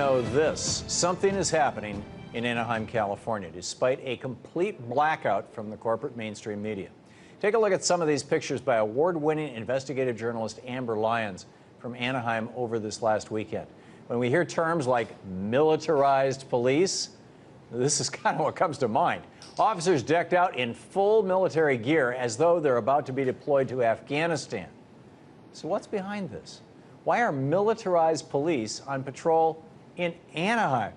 know this. Something is happening in Anaheim, California, despite a complete blackout from the corporate mainstream media. Take a look at some of these pictures by award-winning investigative journalist Amber Lyons from Anaheim over this last weekend. When we hear terms like militarized police, this is kind of what comes to mind. Officers decked out in full military gear as though they're about to be deployed to Afghanistan. So what's behind this? Why are militarized police on patrol in Anaheim?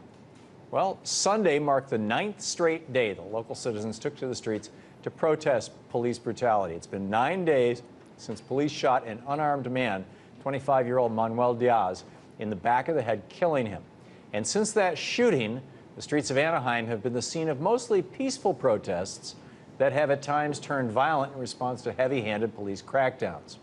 Well, Sunday marked the 9th straight day the local citizens took to the streets to protest police brutality. It's been 9 days since police shot an unarmed man, 25-year-old Manuel Diaz, in the back of the head, killing him. And since that shooting, the streets of Anaheim have been the scene of mostly peaceful protests that have at times turned violent in response to heavy-handed police crackdowns.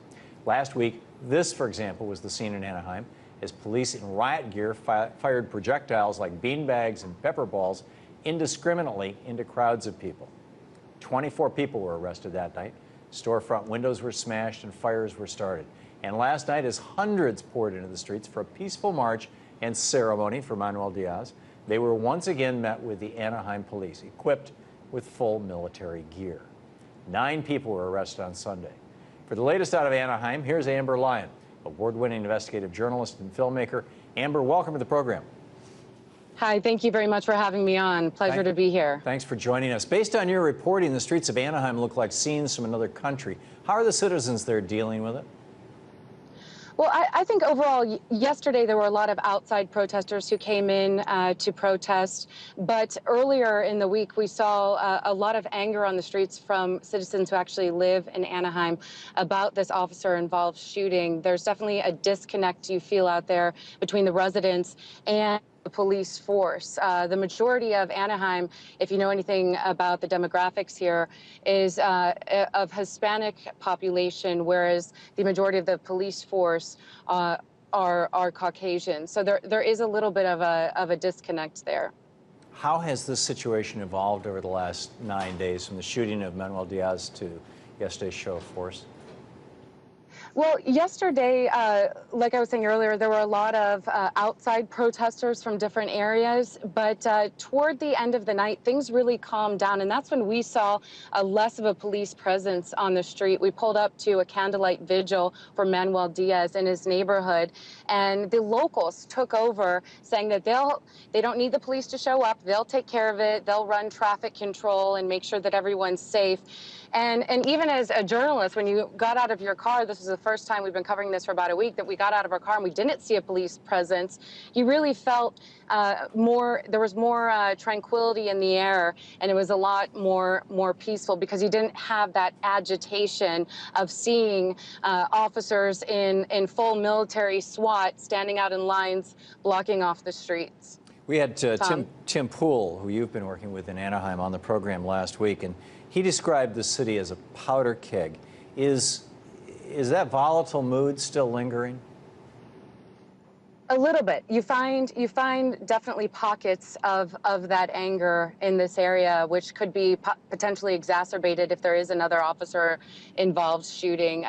Last week, this, for example, was the scene in Anaheim as police in riot gear fired projectiles like beanbags and pepper balls indiscriminately into crowds of people. 24 people were arrested that night. Storefront windows were smashed and fires were started. And last night, as hundreds poured into the streets for a peaceful march and ceremony for Manuel Diaz, they were once again met with the Anaheim police, equipped with full military gear. 9 people were arrested on Sunday. For the latest out of Anaheim, here's Amber Lyons, award-winning investigative journalist and filmmaker. Amber, welcome to the program. Hi, thank you very much for having me on. Pleasure to be here. Thanks for joining us. Based on your reporting, the streets of Anaheim look like scenes from another country. How are the citizens there dealing with it? Well, I think overall, yesterday there were a lot of outside protesters who came in to protest. But earlier in the week, we saw a lot of anger on the streets from citizens who actually live in Anaheim about this officer-involved shooting. There's definitely a disconnect you feel out there between the residents and the police force. The majority of Anaheim, if you know anything about the demographics here, is of Hispanic population, whereas the majority of the police force are Caucasian. So there is a little bit of a disconnect there. How has this situation evolved over the last 9 days, from the shooting of Manuel Diaz to yesterday's show of force? Well, yesterday, like I was saying earlier, there were a lot of outside protesters from different areas. But toward the end of the night, things really calmed down. And that's when we saw less of a police presence on the street. We pulled up to a candlelight vigil for Manuel Diaz in his neighborhood. And the locals took over, saying that they don't need the police to show up. They'll take care of it. They'll run traffic control and make sure that everyone's safe. And even as a journalist, when you got out of your car, this is the first time we've been covering this for about a week, that we got out of our car and we didn't see a police presence, you really felt there was more tranquility in the air, and it was a lot more peaceful because you didn't have that agitation of seeing officers in full military SWAT standing out in lines blocking off the streets. We had Tim Poole, who you've been working with in Anaheim, on the program last week, and he described the city as a powder keg. Is that volatile mood still lingering? A little bit. You find definitely pockets of that anger in this area, which could be potentially exacerbated if there is another officer-involved shooting.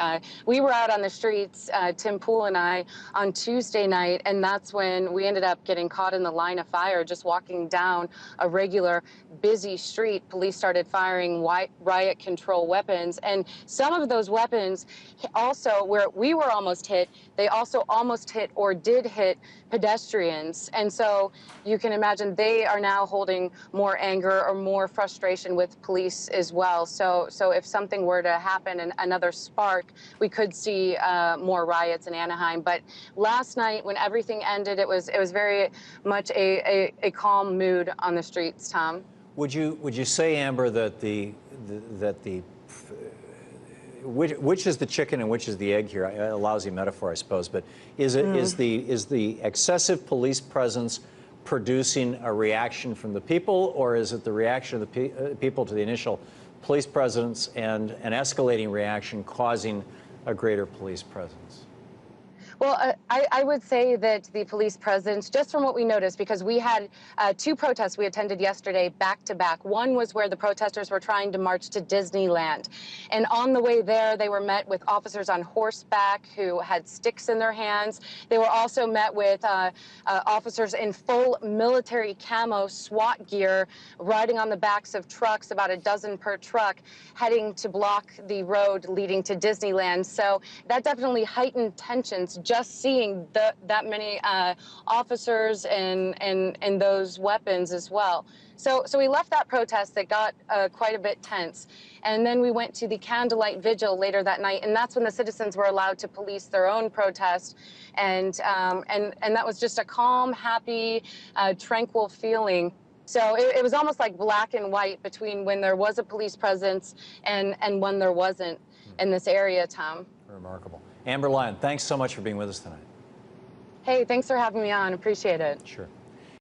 We were out on the streets, Tim Poole and I, on Tuesday night, and that's when we ended up getting caught in the line of fire, just walking down a regular busy street. Police started firing riot control weapons, and some of those weapons also, where we were almost hit, they also almost hit or did hit pedestrians. And so you can imagine they are now holding more anger or more frustration with police as well. So if something were to happen and another spark, we could see more riots in Anaheim. But last night, when everything ended, it was very much a calm mood on the streets, Tom. Would you say, Amber, that which is the chicken and which is the egg here? A lousy metaphor, I suppose, but is the excessive police presence producing a reaction from the people, or is it the reaction of the people to the initial police presence and an escalating reaction causing a greater police presence? Well, I would say that the police presence, just from what we noticed, because we had two protests we attended yesterday back to back. One was where the protesters were trying to march to Disneyland. And on the way there, they were met with officers on horseback who had sticks in their hands. They were also met with officers in full military camo SWAT gear riding on the backs of trucks, about a dozen per truck, heading to block the road leading to Disneyland. So that definitely heightened tensions, just seeing that many officers and those weapons as well. So we left that protest that got quite a bit tense. And then we went to the candlelight vigil later that night, and that's when the citizens were allowed to police their own protest. And that was just a calm, happy, tranquil feeling. So it was almost like black and white between when there was a police presence and when there wasn't in this area, Tom. Remarkable. Amber Lyon, thanks so much for being with us tonight. Hey, thanks for having me on. Appreciate it. Sure.